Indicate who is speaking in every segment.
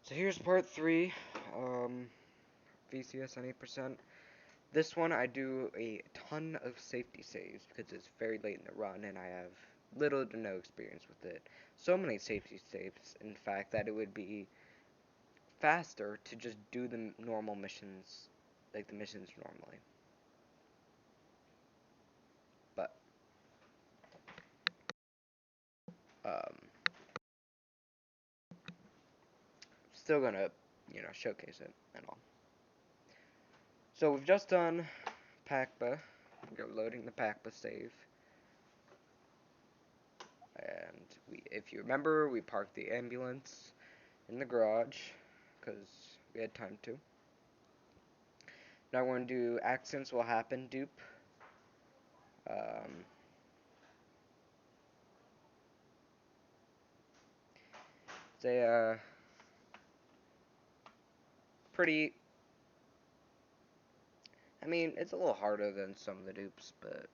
Speaker 1: So here's part 3, VCS Any percent. This one I do a ton of safety saves because it's very late in the run and I have little to no experience with it. So many safety saves, in fact, that it would be faster to just do the normal missions, like the missions normally. But, um, still gonna, showcase it and all. So we've just done PACBA. We're loading the PACBA save. And if you remember, we parked the ambulance in the garage because we had time to. Now we're going to do accidents will happen dupe. They pretty. I mean, it's a little harder than some of the dupes, but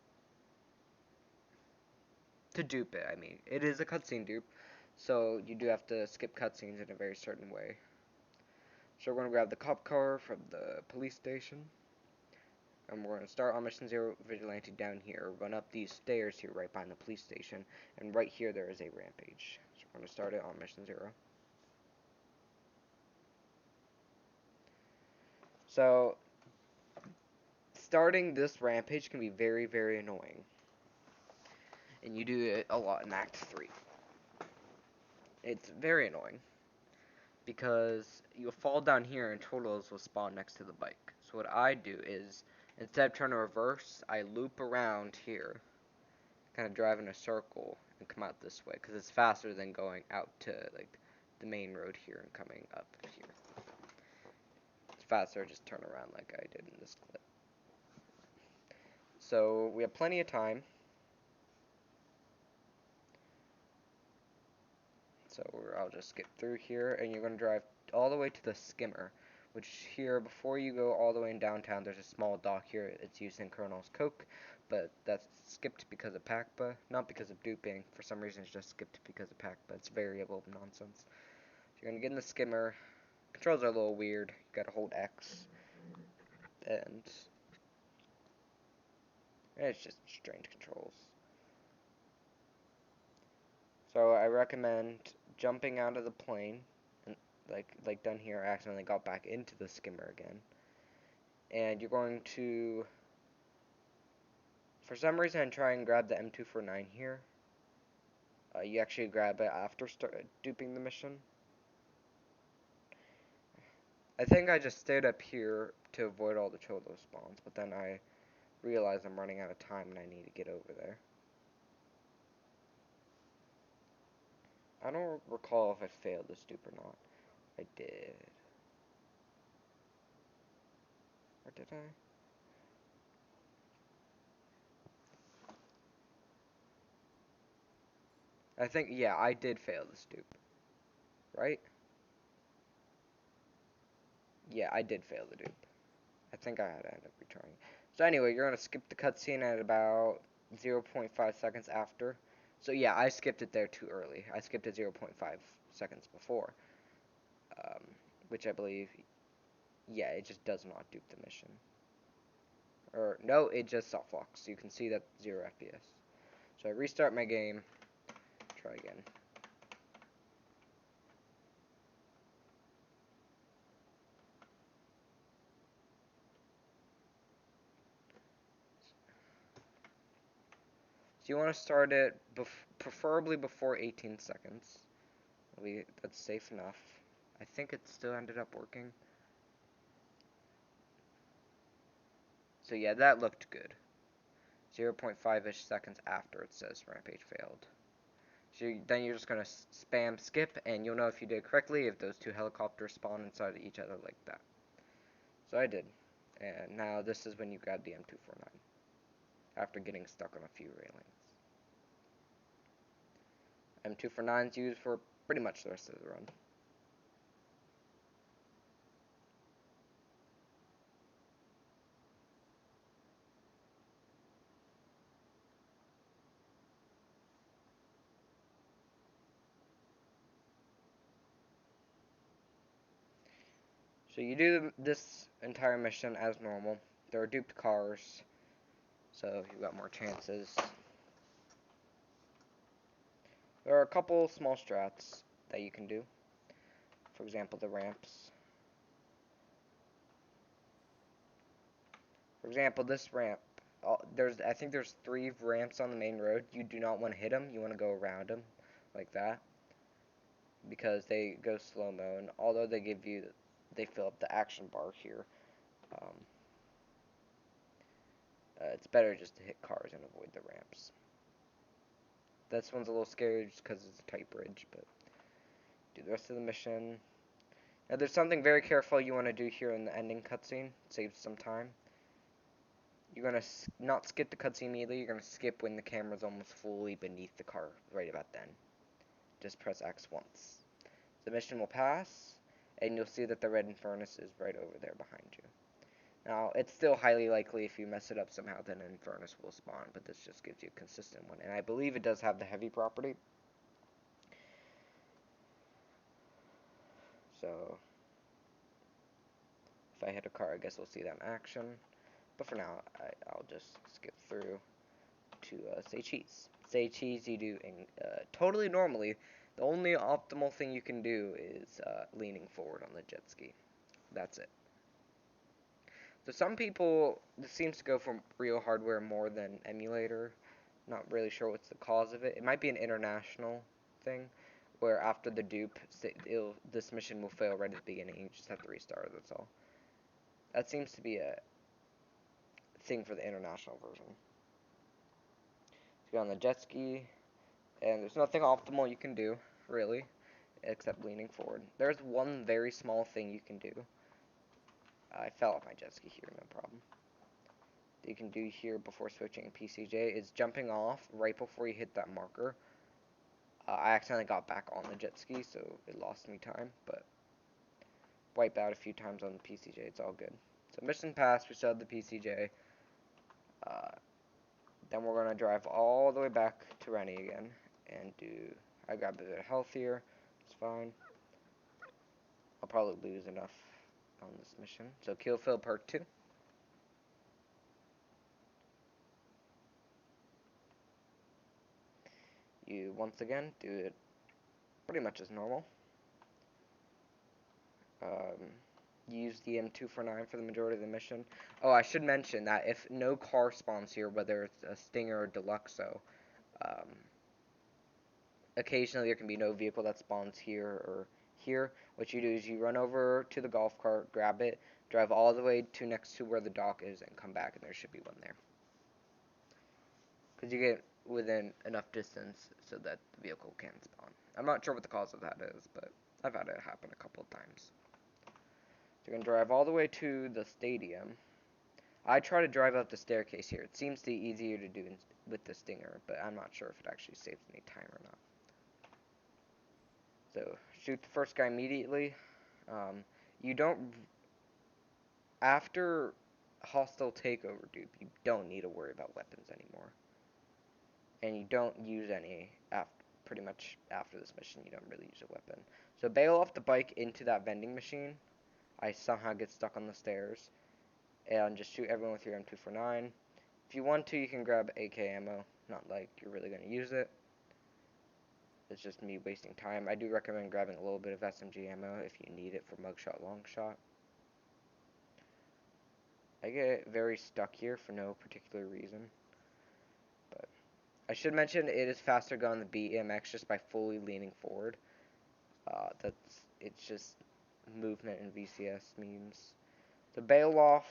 Speaker 1: to dupe it, I mean, it is a cutscene dupe, so you do have to skip cutscenes in a very certain way. So we're going to grab the cop car from the police station. And we're going to start on Mission 0 Vigilante down here, run up these stairs here right behind the police station, and right here there is a rampage. So we're going to start it on Mission 0. So, starting this rampage can be very, very annoying. And you do it a lot in Act 3. It's very annoying, because you'll fall down here and turtles will spawn next to the bike. So what I do is, instead of trying to reverse, I loop around here, kind of drive in a circle and come out this way because it's faster than going out to like the main road here and coming up here. It's faster, just turn around like I did in this clip. So we have plenty of time. So I'll just skip through here, and you're going to drive all the way to the skimmer, which here, before you go all the way in downtown, there's a small dock here. It's used in Colonel's Coke, but that's skipped because of PACBA, not because of duping. For some reason, it's just skipped because of PACBA. It's variable nonsense. So you're going to get in the skimmer. Controls are a little weird. You gotta hold X, and it's just strange controls. So I recommend jumping out of the plane, and like done here, I accidentally got back into the skimmer again. And you're going to, for some reason, try and grab the M249 here. You actually grab it after duping the mission. I think I just stayed up here to avoid all the cholo spawns, but then I realized I'm running out of time and I need to get over there. I don't recall if I failed this dupe or not. I did. Or did I? I think, yeah, I did fail this dupe. Right? Yeah, I did fail the dupe. I think I had to end up retrying. So anyway, you're going to skip the cutscene at about 0.5 seconds after. So yeah, I skipped it there too early. I skipped it 0.5 seconds before. Which I believe, yeah, it just does not dupe the mission. Or, no, it just soft locks. You can see that 0 FPS. So I restart my game. Try again. So you want to start it preferably before 18 seconds. That's safe enough. I think it still ended up working. So yeah, that looked good. 0.5-ish seconds after it says Rampage failed. So then you're just going to spam skip, and you'll know if you did correctly if those two helicopters spawn inside of each other like that. So I did. And now this is when you grab the M249, after getting stuck on a few railings. M249 is used for pretty much the rest of the run. So you do this entire mission as normal. There are duped cars, so you've got more chances. There are a couple small strats that you can do. For example, the ramps. For example, this ramp. I think there's 3 ramps on the main road. You do not want to hit them. You want to go around them, like that, because they go slow-mo. And although they fill up the action bar here. It's better just to hit cars and avoid the ramps. This one's a little scary just because it's a tight bridge, but do the rest of the mission. Now, there's something very careful you want to do here in the ending cutscene. Saves some time. You're going to not skip the cutscene immediately. You're going to skip when the camera's almost fully beneath the car, right about then. Just press X once. The mission will pass, and you'll see that the red furnace is right over there behind you. Now, it's still highly likely if you mess it up somehow, then an furnace will spawn, but this just gives you a consistent one. And I believe it does have the heavy property. So, if I hit a car, I guess we'll see that in action. But for now, I'll just skip through to say cheese. Say cheese you do totally normally. The only optimal thing you can do is leaning forward on the jet ski. That's it. So some people, this seems to go for real hardware more than emulator. Not really sure what's the cause of it. It might be an international thing, where after the dupe, this mission will fail right at the beginning. You just have to restart, that's all. That seems to be a thing for the international version. So you go on the jet ski, and there's nothing optimal you can do, really, except leaning forward. There's one very small thing you can do. I fell off my jet ski here, no problem. That you can do here before switching PCJ is jumping off right before you hit that marker. I accidentally got back on the jet ski, so it lost me time, but wipe out a few times on the PCJ, it's all good. So mission passed, we still have the PCJ. Then we're going to drive all the way back to Rennie again, and I grabbed a bit of health here, it's fine. I'll probably lose enough on this mission. So Kill Fill Part 2. You, once again, do it pretty much as normal. Use the M249 for the majority of the mission. Oh, I should mention that if no car spawns here, whether it's a Stinger or Deluxo, occasionally there can be no vehicle that spawns here or here. What you do is you run over to the golf cart, grab it, drive all the way to next to where the dock is, and come back, and there should be one there. Because you get within enough distance so that the vehicle can spawn. I'm not sure what the cause of that is, but I've had it happen a couple of times. So you're going to drive all the way to the stadium. I try to drive up the staircase here. It seems to be easier to do with the Stinger, but I'm not sure if it actually saves any time or not. So, shoot the first guy immediately. You don't... After hostile takeover dupe, you don't need to worry about weapons anymore. And you don't use any pretty much after this mission. You don't really use a weapon. So bail off the bike into that vending machine. I somehow get stuck on the stairs. And just shoot everyone with your M249. If you want to, you can grab AK ammo. Not like you're really going to use it. It's just me wasting time. I do recommend grabbing a little bit of SMG ammo if you need it for mugshot, longshot. I get very stuck here for no particular reason. But I should mention it is faster going the BMX just by fully leaning forward. It's just movement in VCS memes. To bail off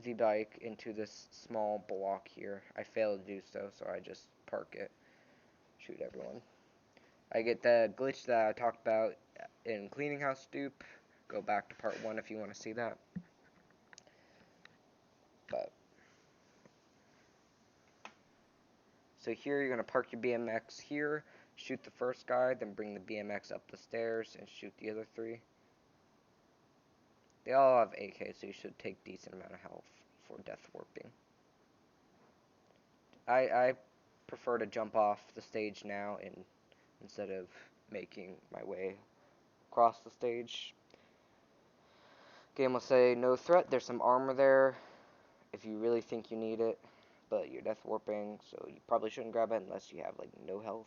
Speaker 1: the bike into this small block here, I failed to do so, so I just park it, shoot everyone. I get the glitch that I talked about in Cleaning House dupe. Go back to part 1 if you want to see that. So here you're going to park your BMX here, shoot the first guy, then bring the BMX up the stairs and shoot the other 3. They all have AK, so you should take decent amount of health for death warping. I prefer to jump off the stage now instead of making my way across the stage. Game will say, no threat, there's some armor there if you really think you need it, but you're death warping, so you probably shouldn't grab it unless you have, like, no health.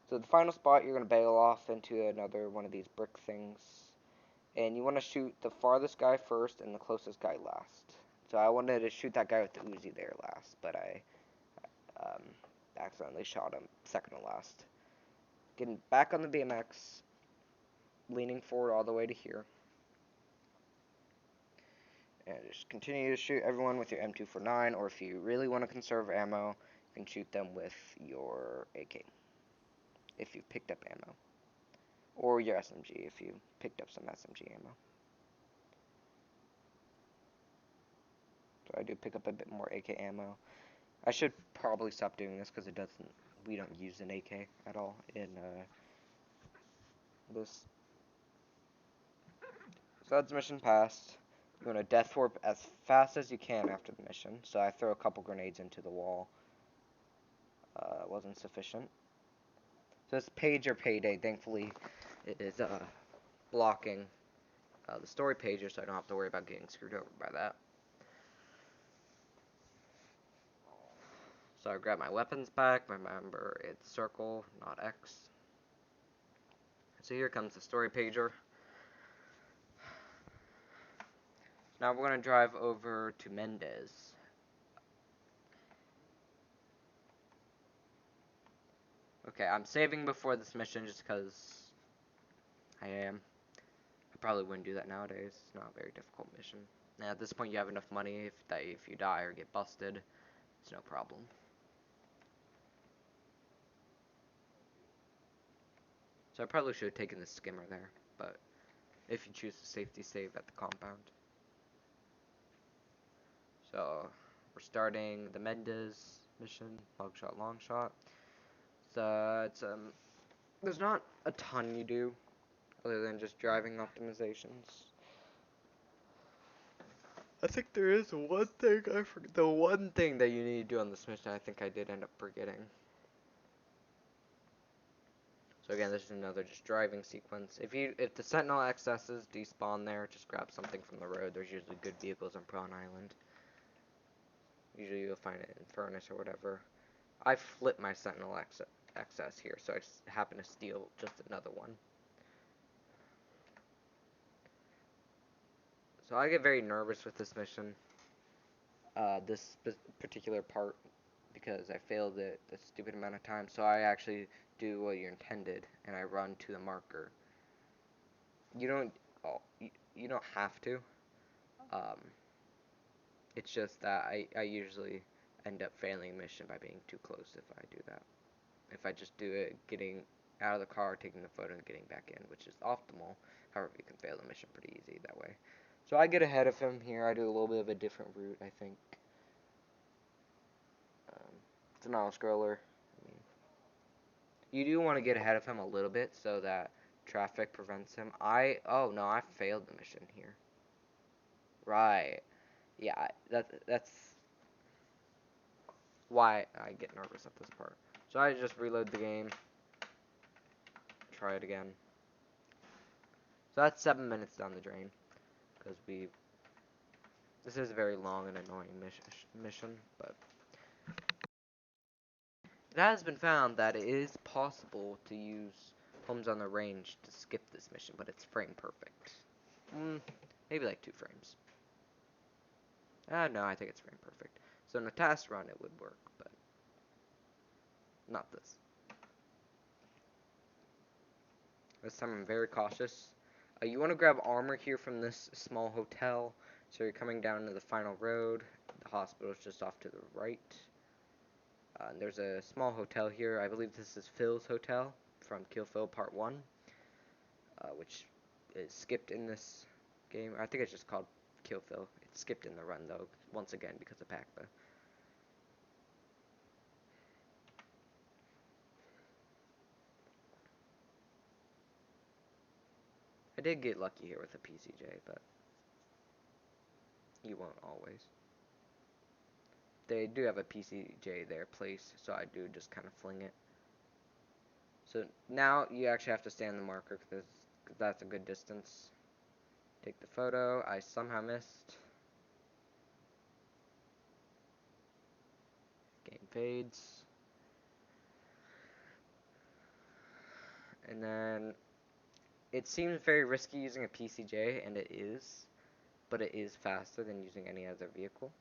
Speaker 1: So the final spot, you're going to bail off into another one of these brick things, and you want to shoot the farthest guy first and the closest guy last. So I wanted to shoot that guy with the Uzi there last, but I accidentally shot him second to last. Getting back on the BMX, leaning forward all the way to here. And just continue to shoot everyone with your M249, or if you really want to conserve ammo, you can shoot them with your AK, if you picked up ammo. Or your SMG, if you picked up some SMG ammo. So I do pick up a bit more AK ammo. I should probably stop doing this, because we don't use an AK at all in this. So that's mission passed. You're going to death warp as fast as you can after the mission. So I throw a couple grenades into the wall. It wasn't sufficient. So it's page or payday. Thankfully, it is blocking the story pages, so I don't have to worry about getting screwed over by that. So I grab my weapons back. Remember, it's circle, not X. So here comes the story pager. Now we're going to drive over to Mendez. Okay, I'm saving before this mission just because I am. I probably wouldn't do that nowadays. It's not a very difficult mission. Now at this point you have enough money if you die or get busted, it's no problem. So I probably should have taken the skimmer there, but if you choose to safety save at the compound. So we're starting the Mendez mission, mugshot, long shot. So it's there's not a ton you do other than just driving optimizations. I think there is one thing I forgot. The one thing that you need to do on this mission, I think I did end up forgetting. So again, this is another just driving sequence. If the Sentinel XSs despawn there, just grab something from the road. There's usually good vehicles on Prawn Island. Usually you'll find it in Furnace or whatever. I flipped my Sentinel XS here, so I just happened to steal just another one. So I get very nervous with this mission, this particular part, because I failed it a stupid amount of times. So I actually do what you're intended, and I run to the marker. You don't have to. It's just that I usually end up failing the mission by being too close if I do that. If I just do it, getting out of the car, taking the photo, and getting back in, which is optimal. However, you can fail the mission pretty easy that way. So I get ahead of him here. I do a little bit of a different route, I think. It's an auto-scroller. You do want to get ahead of him a little bit so that traffic prevents him. Oh no, I failed the mission here. Right. Yeah, that's why I get nervous at this part. So I just reload the game. Try it again. So that's 7 minutes down the drain. Because this is a very long and annoying mission, but it has been found that it is possible to use Homes on the Range to skip this mission, but it's frame perfect. Maybe like 2 frames. No, I think it's frame perfect. So in a test run it would work, but not this. This time I'm very cautious. You want to grab armor here from this small hotel. So you're coming down to the final road. The hospital is just off to the right. There's a small hotel here. I believe this is Phil's hotel from Kill Phil Part 1, which is skipped in this game. I think it's just called Kill Phil. It's skipped in the run, though, once again, because of PACBA. I did get lucky here with a PCJ, but you won't always. They do have a PCJ there placed, so I do just kind of fling it. So now you actually have to stay on the marker, because that's a good distance. Take the photo. I somehow missed. Game fades. And then it seems very risky using a PCJ, and it is, but it is faster than using any other vehicle.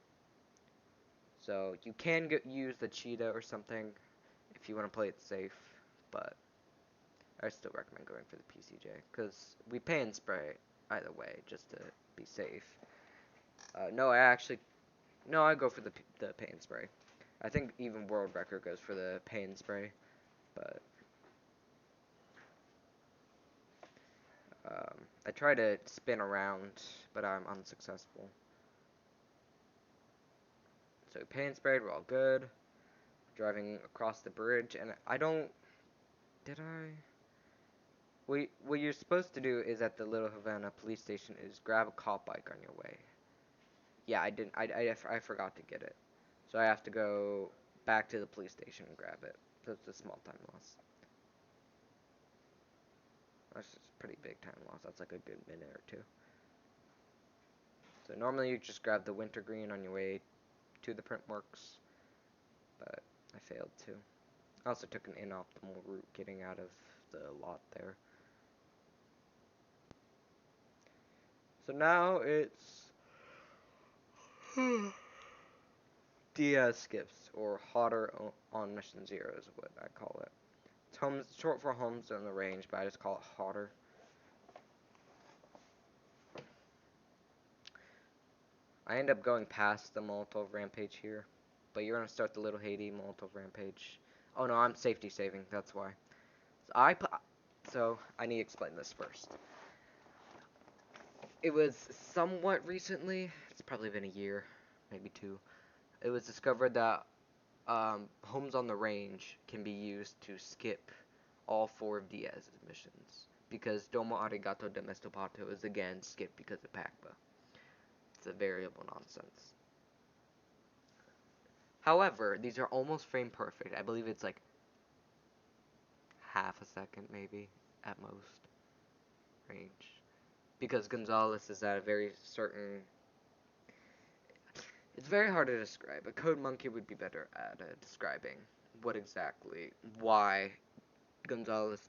Speaker 1: So you can use the Cheetah or something if you want to play it safe, but I still recommend going for the PCJ because we pay and spray either way just to be safe. No, I go for the pay and spray. I think even world record goes for the pay and spray, but I try to spin around, but I'm unsuccessful. So pay and sprayed, we're all good. Driving across the bridge, and did I? What you're supposed to do is at the Little Havana police station is grab a cop bike on your way. Yeah, I didn't. I forgot to get it, so I have to go back to the police station and grab it. So it's a small time loss. That's just a pretty big time loss. That's like a good minute or two. So normally you just grab the wintergreen on your way to the print works, but I failed to. I also took an inoptimal route getting out of the lot there. So now it's Diaz skips, or hotter on mission 0 is what I call it. It's short for homes on the range, but I just call it hotter. I end up going past the Molotov Rampage here, but you're gonna start the Little Haiti Molotov Rampage. Oh no, I'm safety saving, that's why. So I need to explain this first. It was somewhat recently, it's probably been a year, maybe 2. It was discovered that homes on the range can be used to skip all 4 of Diaz's missions, because Domo Arigato de Mestipato is again skipped because of PACBA. It's a variable nonsense. However, these are almost frame perfect. I believe it's like half a second, maybe, at most, range. Because Gonzalez is at a very certain... It's very hard to describe. A code monkey would be better at describing why Gonzalez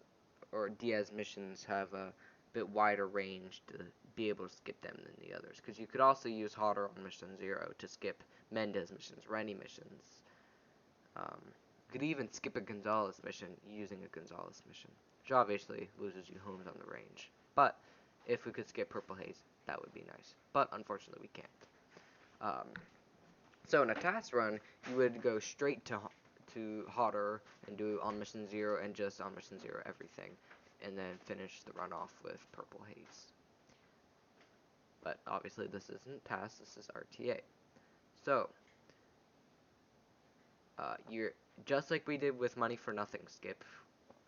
Speaker 1: or Diaz missions have a bit wider range to be able to skip them than the others. Because you could also use Hotter on mission 0 to skip Mendez missions, Rennie missions. You could even skip a Gonzalez mission using a Gonzalez mission, which obviously loses you homes on the range. But if we could skip Purple Haze, that would be nice. But unfortunately, we can't. So in a task run, you would go straight to Hotter and do on mission 0 and just on mission 0 everything, and then finish the run off with Purple Haze. But obviously this isn't task, this is RTA. So you're just like we did with Money for Nothing skip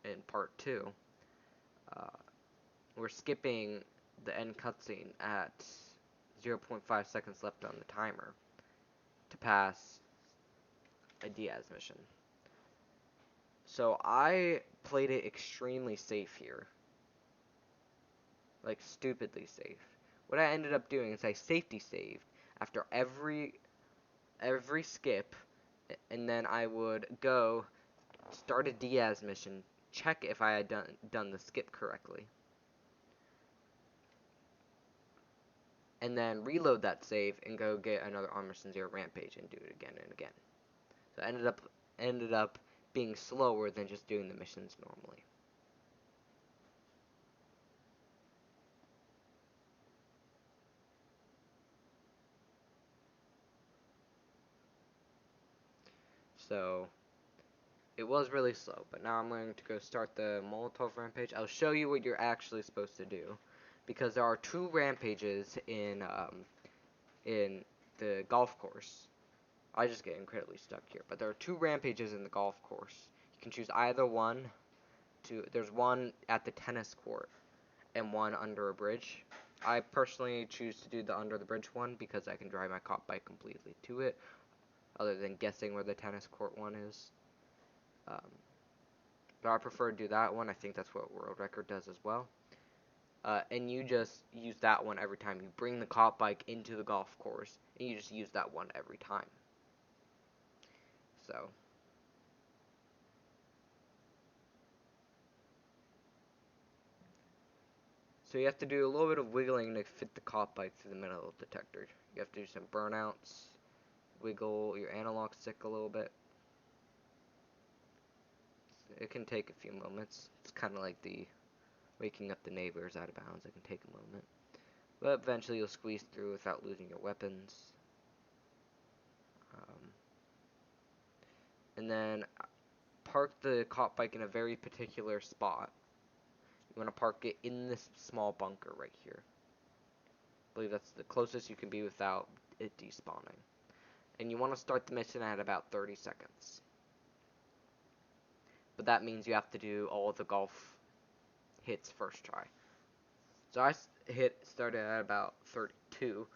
Speaker 1: in part 2. We're skipping the end cutscene at 0.5 seconds left on the timer to pass a Diaz mission. So I played it extremely safe here. Like, stupidly safe. What I ended up doing is I safety saved after every skip, and then I would go start a Diaz mission, check if I had done the skip correctly, and then reload that save and go get another on mission 0 Rampage and do it again and again. So I ended up being slower than just doing the missions normally. So it was really slow, but now I'm going to go start the Molotov Rampage. I'll show you what you're actually supposed to do, because there are 2 rampages in the golf course. I just get incredibly stuck here, but there are 2 rampages in the golf course. You can choose either one. There's one at the tennis court and one under a bridge. I personally choose to do the under the bridge one because I can drive my cop bike completely to it, other than guessing where the tennis court one is. But I prefer to do that one. I think that's what world record does as well. and you just use that one every time. You bring the cop bike into the golf course, and you just use that one every time. So you have to do a little bit of wiggling to fit the cop bike through the metal detector. You have to do some burnouts, wiggle your analog stick a little bit. It can take a few moments. It's kind of like the waking up the neighbors out of bounds. It can take a moment. But eventually you'll squeeze through without losing your weapons. And then park the cop bike in a very particular spot. You want to park it in this small bunker right here. I believe that's the closest you can be without it despawning. And you want to start the mission at about 30 seconds. But that means you have to do all of the golf hits first try. So I started at about 32.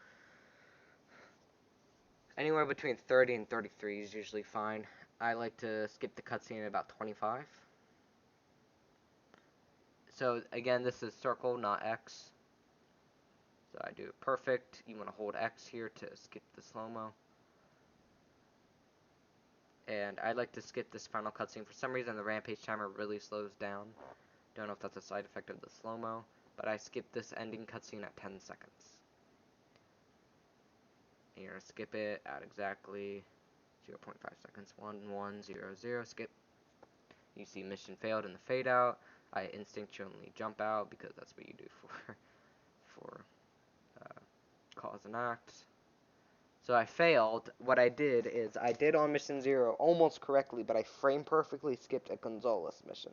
Speaker 1: Anywhere between 30 and 33 is usually fine. I like to skip the cutscene at about 25. So again, this is circle, not X. So I do perfect. You want to hold X here to skip the slow-mo. And I like to skip this final cutscene. For some reason, the Rampage timer really slows down. Don't know if that's a side effect of the slow-mo, but I skip this ending cutscene at 10 seconds. And you're going to skip it at exactly 0.5 seconds. 1100, skip. You see mission failed in the fade out. I instinctually jump out because that's what you do for cause and act. So I failed. What I did is I did on mission 0 almost correctly, but I frame perfectly skipped a Gonzalez mission.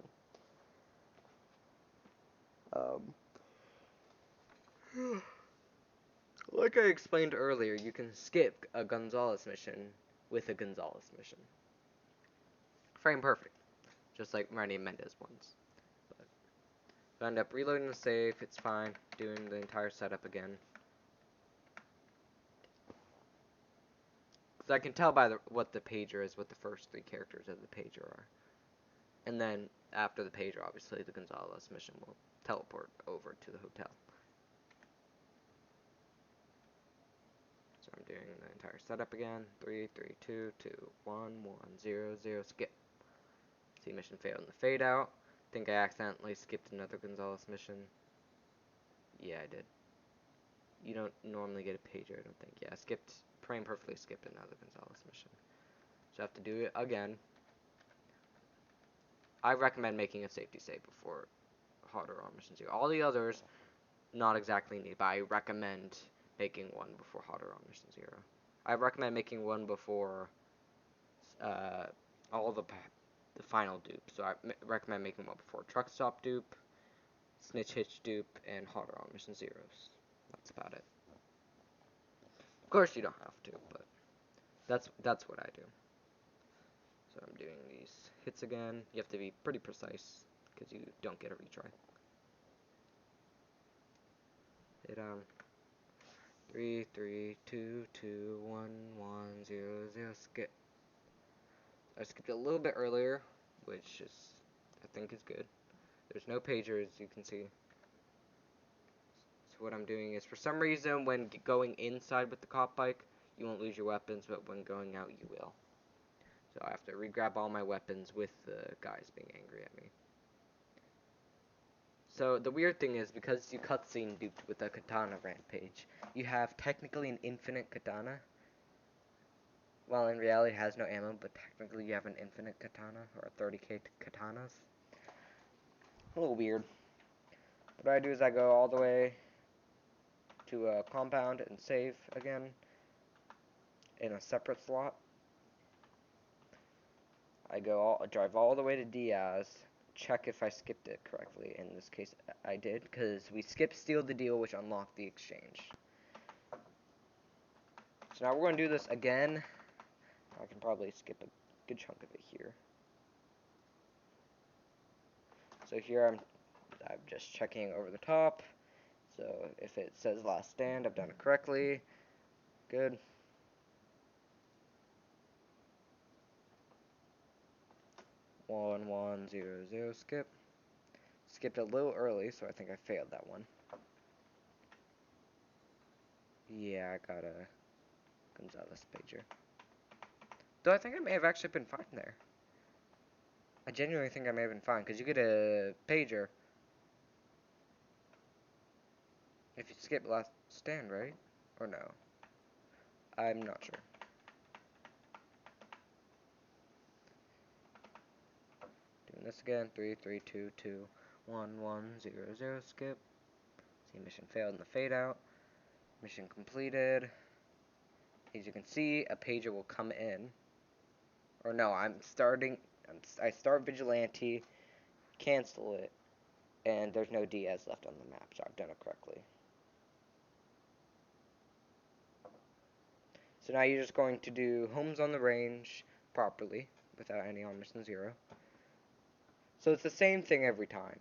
Speaker 1: Like I explained earlier, you can skip a Gonzalez mission with a Gonzalez mission. Frame perfect, just like Randy Mendez ones. But if I end up reloading the save, it's fine. Doing the entire setup again. Because I can tell by what the pager is, what the first 3 characters of the pager are. And then, after the pager, obviously, the Gonzalez mission will teleport over to the hotel. So I'm doing the entire setup again. 3, 3, 2, 2, 1, 1, 0, 0, skip. See, mission failed in the fade out. Think I accidentally skipped another Gonzalez mission. Yeah, I did. You don't normally get a pager, I don't think. Yeah, frame perfectly skipped another Gonzalez mission. So I have to do it again. I recommend making a safety save before harder on mission 0. All the others, not exactly need, but I recommend making one before harder on mission 0. I recommend making one before all the final dupes. So I recommend making one before truck stop dupe, snitch hitch dupe, and harder on mission 0s. That's about it. Of course you don't have to, but that's what I do. So I'm doing these hits again. You have to be pretty precise because you don't get a retry. Hit 3, 3, 2, 2, 1, 1, 0, 0, skip. I skipped a little bit earlier, which is, I think is good. There's no pager, as you can see. So what I'm doing is, for some reason, when going inside with the cop bike, you won't lose your weapons, but when going out, you will. So I have to re-grab all my weapons with the guys being angry at me. So the weird thing is, because you cutscene duped with a katana rampage, you have technically an infinite katana. Well, in reality it has no ammo, but technically you have an infinite katana, or 30k katanas. A little weird. What I do is I go all the way to a compound and save again in a separate slot. I drive all the way to Diaz, check if I skipped it correctly. In this case, I did, because we skipped Steal the Deal, which unlocked the exchange. So now we're going to do this again. I can probably skip a good chunk of it here. So here I'm just checking over the top. So if it says last stand, I've done it correctly. Good. One, 1, 0, 0, skip. skipped a little early, so I think I failed that one. Yeah, I got a Gonzalez pager. Though I think I may have actually been fine there. I genuinely think I may have been fine, because you get a pager if you skip last stand, right? Or no? I'm not sure. Doing this again. 3, 3, 2, 2, 1, 1, 0, 0, skip. See, mission failed in the fade out. Mission completed. As you can see, a pager will come in. Or no, I start Vigilante, cancel it, and there's no Diaz left on the map, so I've done it correctly. So now you're just going to do homes on the range properly, without any on mission 0. So it's the same thing every time.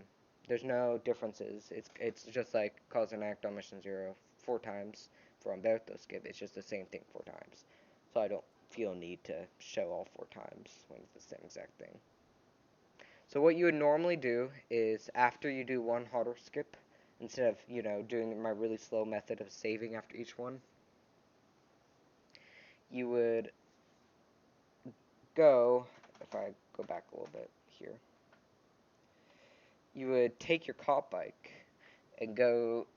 Speaker 1: There's no differences. It's just like cause an act on mission 0 4 times for Umberto skip. It's just the same thing 4 times. So I don't feel need to show all 4 times when it's the same exact thing. So what you would normally do is after you do one harder skip, instead of, you know, doing my really slow method of saving after each one, you would go, if I go back a little bit here, you would take your cop bike and go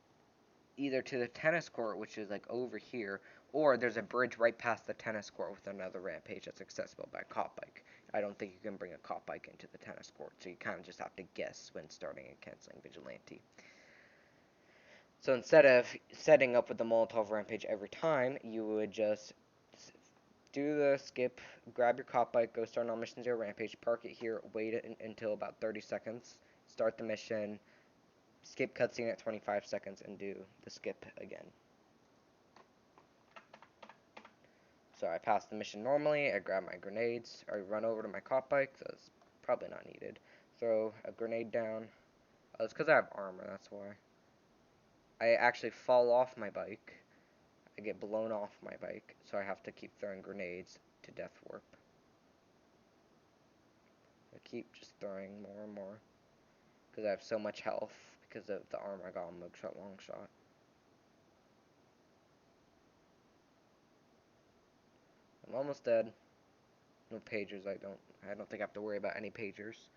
Speaker 1: either to the tennis court, which is like over here, or there's a bridge right past the tennis court with another rampage that's accessible by cop bike. I don't think you can bring a cop bike into the tennis court, so you kind of just have to guess when starting and canceling Vigilante. So instead of setting up with the Molotov Rampage every time, you would just do the skip, grab your cop bike, go start on Mission 0 Rampage, park it here, wait it until about 30 seconds, start the mission, skip cutscene at 25 seconds, and do the skip again. So I pass the mission normally, I grab my grenades, I run over to my cop bike, so it's probably not needed. Throw a grenade down. Oh, it's because I have armor, that's why. I actually fall off my bike. I get blown off my bike, so I have to keep throwing grenades to death warp. I keep just throwing more and more, because I have so much health, because of the armor I got on Mugshot Longshot. I'm almost dead. No pagers, I don't think I have to worry about any pagers.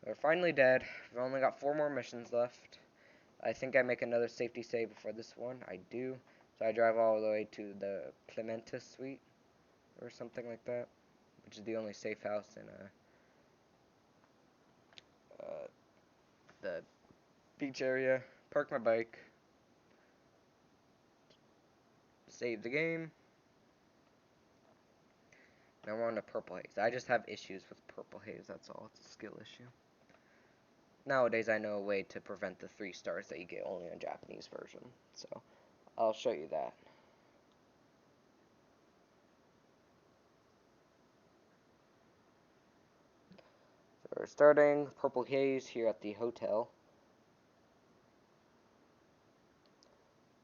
Speaker 1: We're finally dead. We've only got 4 more missions left. I think I make another safety save before this one. I do. So I drive all the way to the Clementis suite, or something like that, which is the only safe house in the beach area. Park my bike. Save the game. Now we're on to Purple Haze. I just have issues with Purple Haze, that's all. It's a skill issue. Nowadays I know a way to prevent the 3 stars that you get only on Japanese version. So I'll show you that. So we're starting Purple Haze here at the hotel.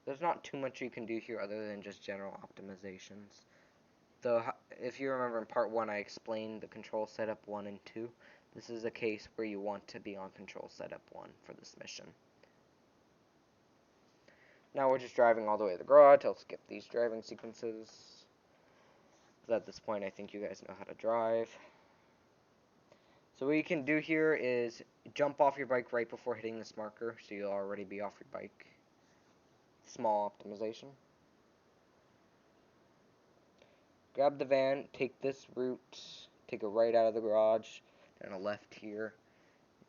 Speaker 1: There's not too much you can do here other than just general optimizations. Though, if you remember in part 1, I explained the control setup 1 and 2. This is a case where you want to be on control setup 1 for this mission. Now we're just driving all the way to the garage. I'll skip these driving sequences, because at this point I think you guys know how to drive. So what you can do here is jump off your bike right before hitting this marker, so you'll already be off your bike. Small optimization. Grab the van, take this route, take a right out of the garage, and a left here.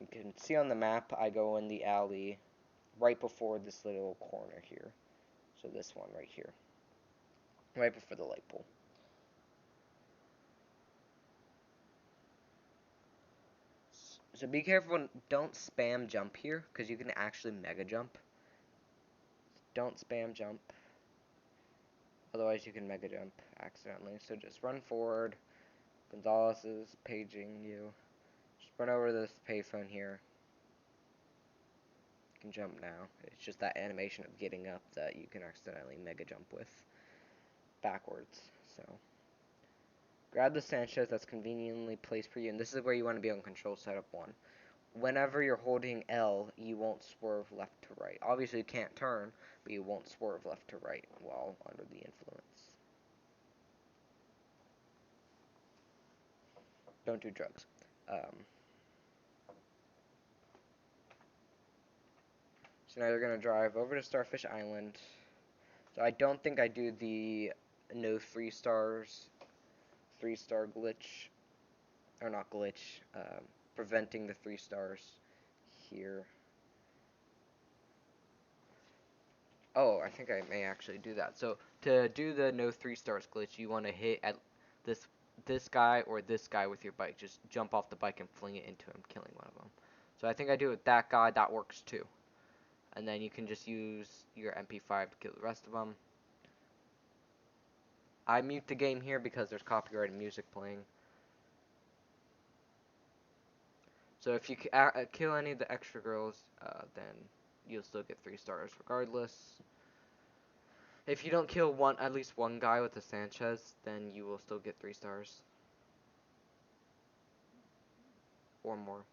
Speaker 1: You can see on the map I go in the alley right before this little corner here. So this one right here. Right before the light pole. So be careful, don't spam jump here, because you can actually mega jump. Don't spam jump. Otherwise you can mega jump accidentally. So just run forward. Gonzalez is paging you. Just run over this payphone here. You can jump now. It's just that animation of getting up that you can accidentally mega jump with backwards. So grab the Sanchez that's conveniently placed for you, and this is where you want to be on control setup 1. whenever you're holding L, you won't swerve left to right. Obviously, you can't turn, but you won't swerve left to right while under the influence. Don't do drugs. So now you're going to drive over to Starfish Island. So I don't think I do the no 3 star glitch, or not glitch, preventing the 3 stars here. Oh, I think I may actually do that. So to do the no 3 stars glitch, you want to hit at this guy or this guy with your bike. Just jump off the bike and fling it into him, killing one of them. So I think I do it with that guy. That works too. And then you can just use your MP5 to kill the rest of them. I mute the game here because there's copyrighted music playing. So if you kill any of the extra girls, then you'll still get 3 stars regardless. If you don't kill at least one guy with a Sanchez, then you will still get 3 stars. Or more.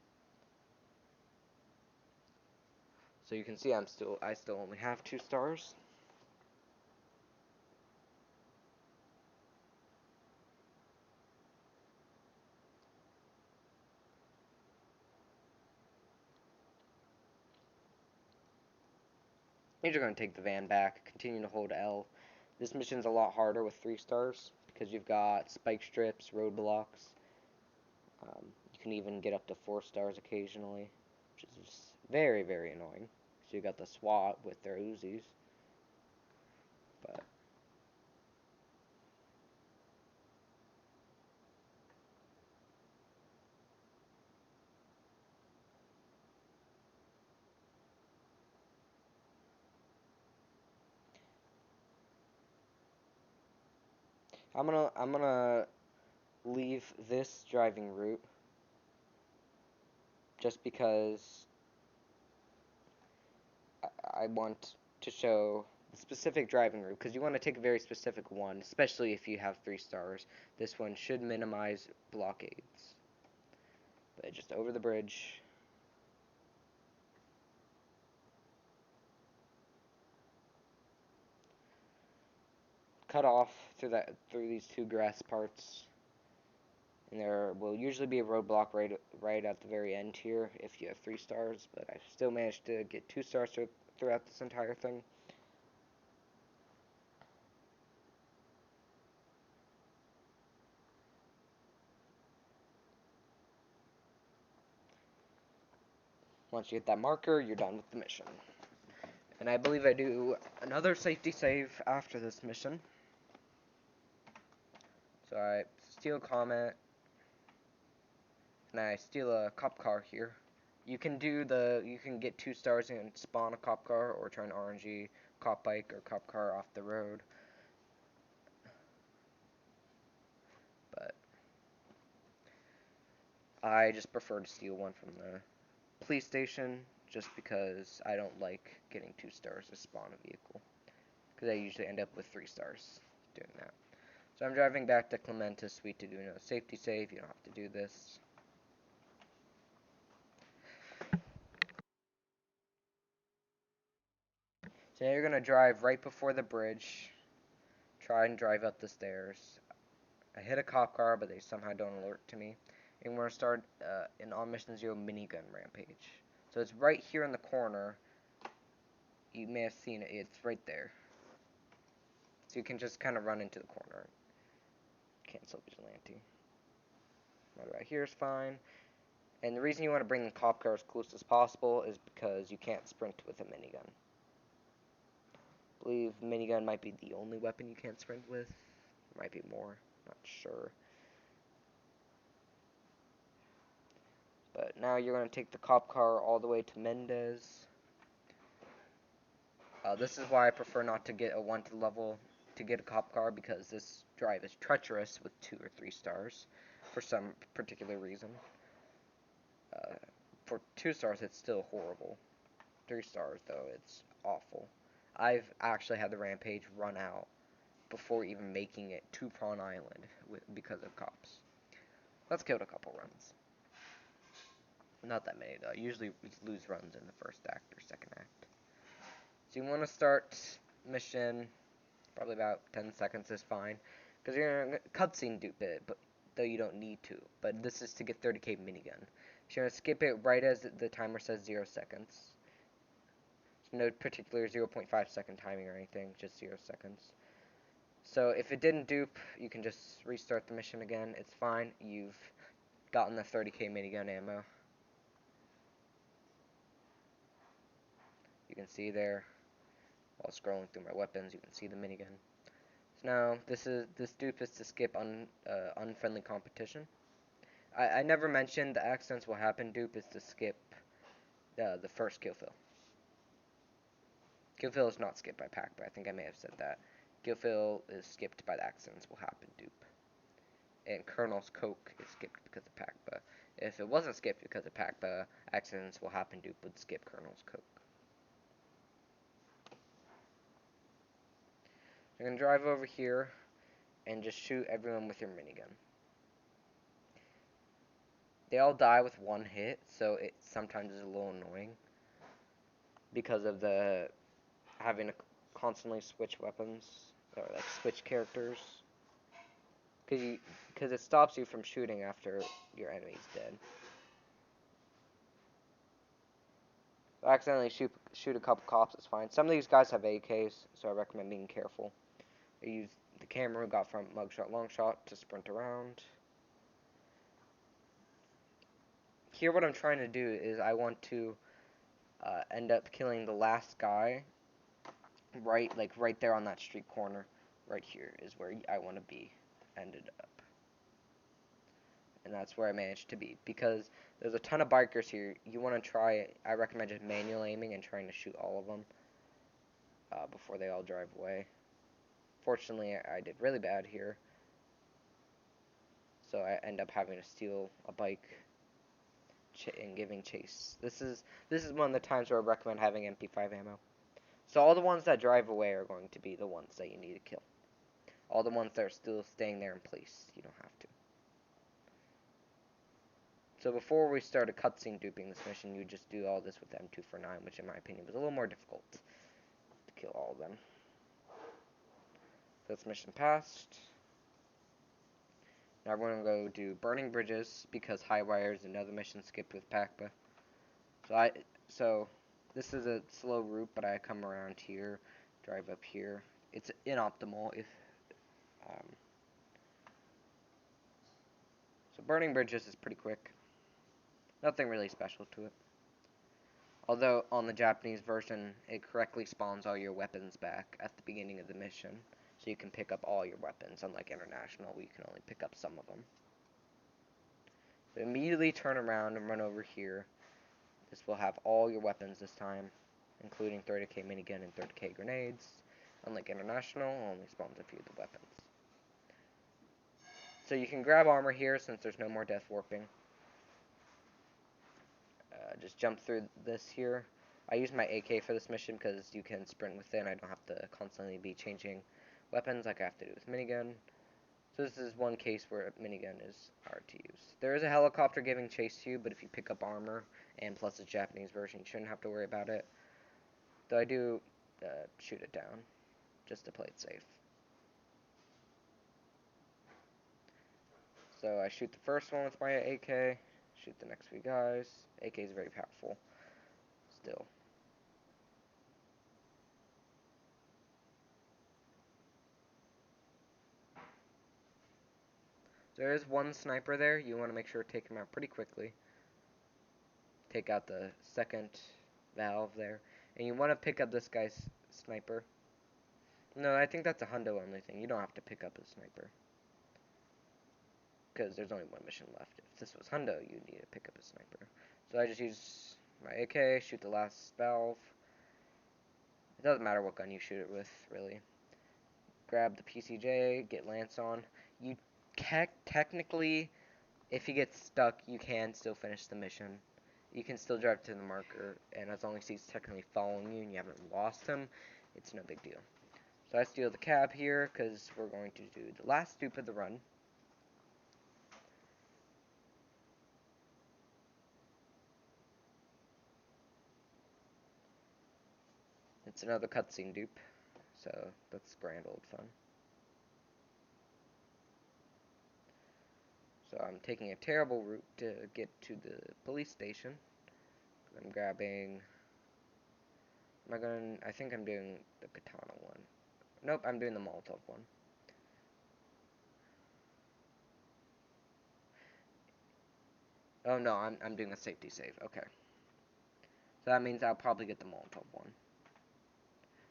Speaker 1: So you can see I still only have 2 stars. You're just going to take the van back, continue to hold L. This mission's a lot harder with 3 stars because you've got spike strips, roadblocks. You can even get up to 4 stars occasionally, which is just very, very annoying. So you got the SWAT with their Uzis. But I'm gonna leave this driving route just because I want to show the specific driving route, because you want to take a very specific one, especially if you have 3 stars. This one should minimize blockades. But just over the bridge. Cut off through these 2 grass parts. And there will usually be a roadblock right at the very end here if you have 3 stars, but I still managed to get 2 stars throughout this entire thing. Once you hit that marker, you're done with the mission. And I believe I do another safety save after this mission. So I steal a Comet, and I steal a cop car here. You can get 2 stars and spawn a cop car, or turn RNG cop bike or cop car off the road. But I just prefer to steal one from the police station, just because I don't like getting 2 stars to spawn a vehicle, because I usually end up with 3 stars doing that. So I'm driving back to Clementa's suite to do a safety save. You don't have to do this. So now you're going to drive right before the bridge. Try and drive up the stairs. I hit a cop car, but they somehow don't alert to me. And we're going to start on Mission 0 Minigun Rampage. So it's right here in the corner. You may have seen it. It's right there. So you can just kind of run into the corner. Cancel Vigilante. Right here is fine. And the reason you want to bring the cop car as close as possible is because you can't sprint with a minigun. I believe minigun might be the only weapon you can't sprint with. There might be more. Not sure. But now you're going to take the cop car all the way to Mendez. This is why I prefer not to get a 1 to level to get a cop car, because this drive is treacherous with 2 or 3 stars for some particular reason. For 2 stars, it's still horrible. 3 stars, though, it's awful. I've actually had the Rampage run out before even making it to Prawn Island because of cops. Let's go to a couple runs. Not that many, though. Usually we lose runs in the first act or second act. So you want to start mission, probably about 10 seconds is fine. Because you're going to cutscene dupe it, but though you don't need to. But this is to get 30k minigun. So you're going to skip it right as the timer says 0 seconds. No particular 0.5 second timing or anything, just 0 seconds. So if it didn't dupe, you can just restart the mission again. It's fine. You've gotten the 30k minigun ammo. You can see there, while scrolling through my weapons, you can see the minigun. So now, this dupe is to skip unfriendly competition. I never mentioned the accidents will happen dupe is to skip the first kill fill. Kill fill is not skipped by pack, but I think I may have said that. Kill fill is skipped by the accidents will happen dupe. And Colonel's Coke is skipped because of PACBA. If it wasn't skipped because of PACBA, accidents will happen dupe would skip Colonel's Coke. You're going to drive over here and just shoot everyone with your minigun. They all die with one hit, so it sometimes is a little annoying because of the having to constantly switch weapons or like switch characters. Because it stops you from shooting after your enemy's dead. So accidentally shoot a couple cops, it's fine. Some of these guys have AKs, so I recommend being careful. I use the camera we got from Mugshot Longshot to sprint around. Here what I'm trying to do is I want to end up killing the last guy right there on that street corner. Right here is where I want to be ended up. And that's where I managed to be. Because there's a ton of bikers here. You want to try, I recommend just manual aiming and trying to shoot all of them before they all drive away. Fortunately, I did really bad here. So I end up having to steal a bike and giving chase. This is one of the times where I recommend having MP5 ammo. So all the ones that drive away are going to be the ones that you need to kill. All the ones that are still staying there in place, you don't have to. So before we started cutscene duping this mission, you just do all this with M249, which in my opinion was a little more difficult to kill all of them. So that's mission passed. Now we're going to go do burning bridges because high wire is another mission skipped with PACBA. So this is a slow route, but I come around here, drive up here. It's inoptimal if so burning bridges is pretty quick. Nothing really special to it. Although on the Japanese version, it correctly spawns all your weapons back at the beginning of the mission. So you can pick up all your weapons, unlike international, where you can only pick up some of them. So immediately turn around and run over here. This will have all your weapons this time, including 30k minigun and 30k grenades. Unlike international, only spawns a few of the weapons. So you can grab armor here since there's no more death warping. Just jump through this here. I use my AK for this mission because you can sprint with it and I don't have to constantly be changing weapons like I have to do with minigun. So this is one case where minigun is hard to use. There is a helicopter giving chase to you, but if you pick up armor and plus the Japanese version, you shouldn't have to worry about it. Though I do shoot it down just to play it safe. So I shoot the first one with my AK, shoot the next few guys. AK is very powerful still. There is one sniper there. You want to make sure to take him out pretty quickly. Take out the second valve there. And you want to pick up this guy's sniper. No, I think that's a hundo only thing. You don't have to pick up a sniper. Because there's only one mission left. If this was hundo, you need to pick up a sniper. So I just use my AK, shoot the last valve. It doesn't matter what gun you shoot it with, really. Grab the PCJ, get Lance on. You technically, if he gets stuck, you can still finish the mission. You can still drive to the marker, and as long as he's technically following you and you haven't lost him, it's no big deal. So I steal the cab here, because we're going to do the last dupe of the run. It's another cutscene dupe, so that's grand old fun. So I'm taking a terrible route to get to the police station. I'm grabbing... I think I'm doing the katana one. Nope, I'm doing the Molotov one. Oh no, I'm doing a safety save. Okay. So that means I'll probably get the Molotov one.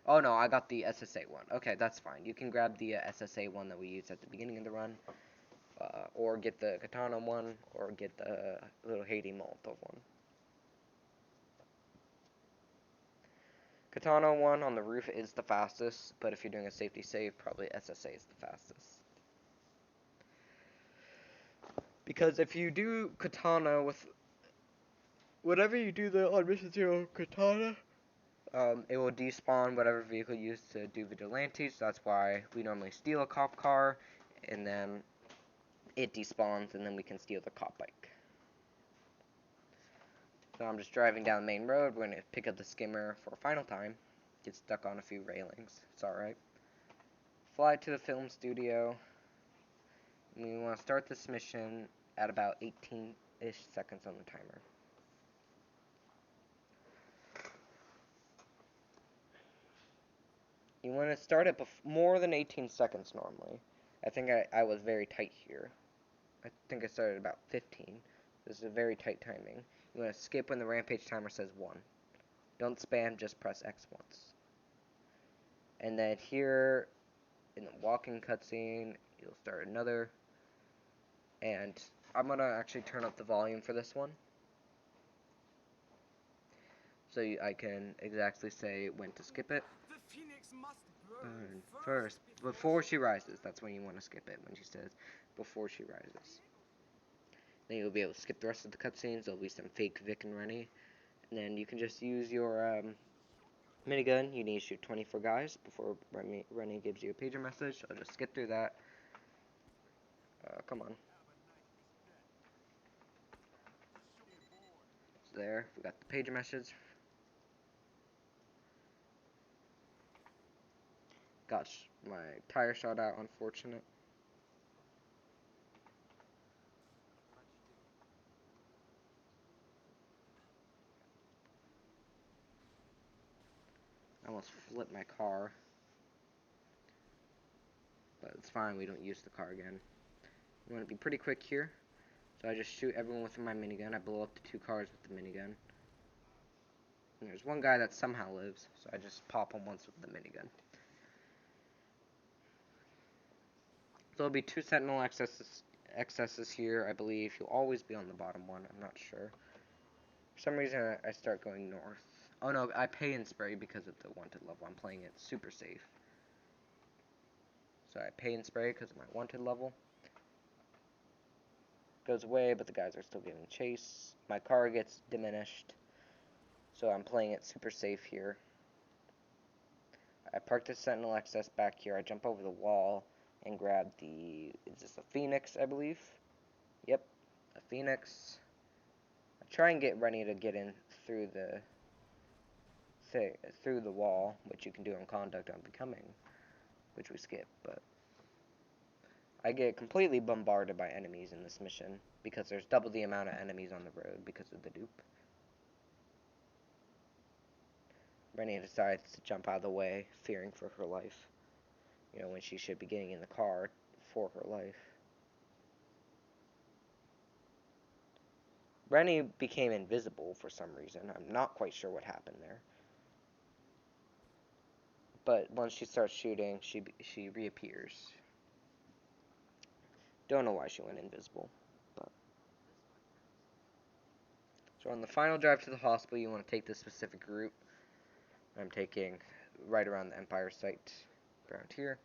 Speaker 1: Oh no, I got the SSA one. Okay, that's fine. You can grab the SSA one that we used at the beginning of the run. Or get the katana one, or get the little Haiti Molotov one. Katana one on the roof is the fastest, but if you're doing a safety save, probably SSA is the fastest. Because if you do katana with... Whatever you do on Mission 0 katana, it will despawn whatever vehicle you use to do vigilantes. That's why we normally steal a cop car, and then it despawns, and then we can steal the cop bike. So I'm just driving down the main road. We're going to pick up the skimmer for a final time. Get stuck on a few railings. It's alright. Fly to the film studio. We want to start this mission at about 18-ish seconds on the timer. You want to start at more than 18 seconds normally. I think I was very tight here. I think I started about 15. This is a very tight timing. You want to skip when the rampage timer says 1. Don't spam, just press X once. And then here, in the walking cutscene, you'll start another. And I'm going to actually turn up the volume for this one. So I can exactly say when to skip it. Burn first, before she rises. That's when you want to skip it, when she says, before she rises. Then you'll be able to skip the rest of the cutscenes. There'll be some fake Vic and Rennie. And then you can just use your minigun. You need to shoot 24 guys before Rennie gives you a pager message. I'll just skip through that. Come on. It's there. We got the pager message. Got my tire shot out, unfortunate. I almost flipped my car. But it's fine, we don't use the car again. You want to be pretty quick here. So I just shoot everyone with my minigun. I blow up the 2 cars with the minigun. And there's one guy that somehow lives, so I just pop him once with the minigun. So there'll be 2 sentinel excesses here, I believe. You'll always be on the bottom one, I'm not sure. For some reason, I start going north. Oh no, I pay and spray because of the wanted level. I'm playing it super safe. So I pay and spray because of my wanted level. Goes away, but the guys are still giving chase. My car gets diminished. So I'm playing it super safe here. I park the Sentinel XS back here. I jump over the wall and grab the... Is this a Phoenix, I believe? Yep, a Phoenix. I try and get Rennie to get in through the wall, which you can do in Conduct Unbecoming, which we skip, but I get completely bombarded by enemies in this mission because there's double the amount of enemies on the road because of the dupe. Rennie decides to jump out of the way, fearing for her life. You know, when she should be getting in the car for her life. Rennie became invisible for some reason. I'm not quite sure what happened there. But once she starts shooting, she reappears. Don't know why she went invisible. But so on the final drive to the hospital, you want to take this specific route. I'm taking right around the Empire site, around here.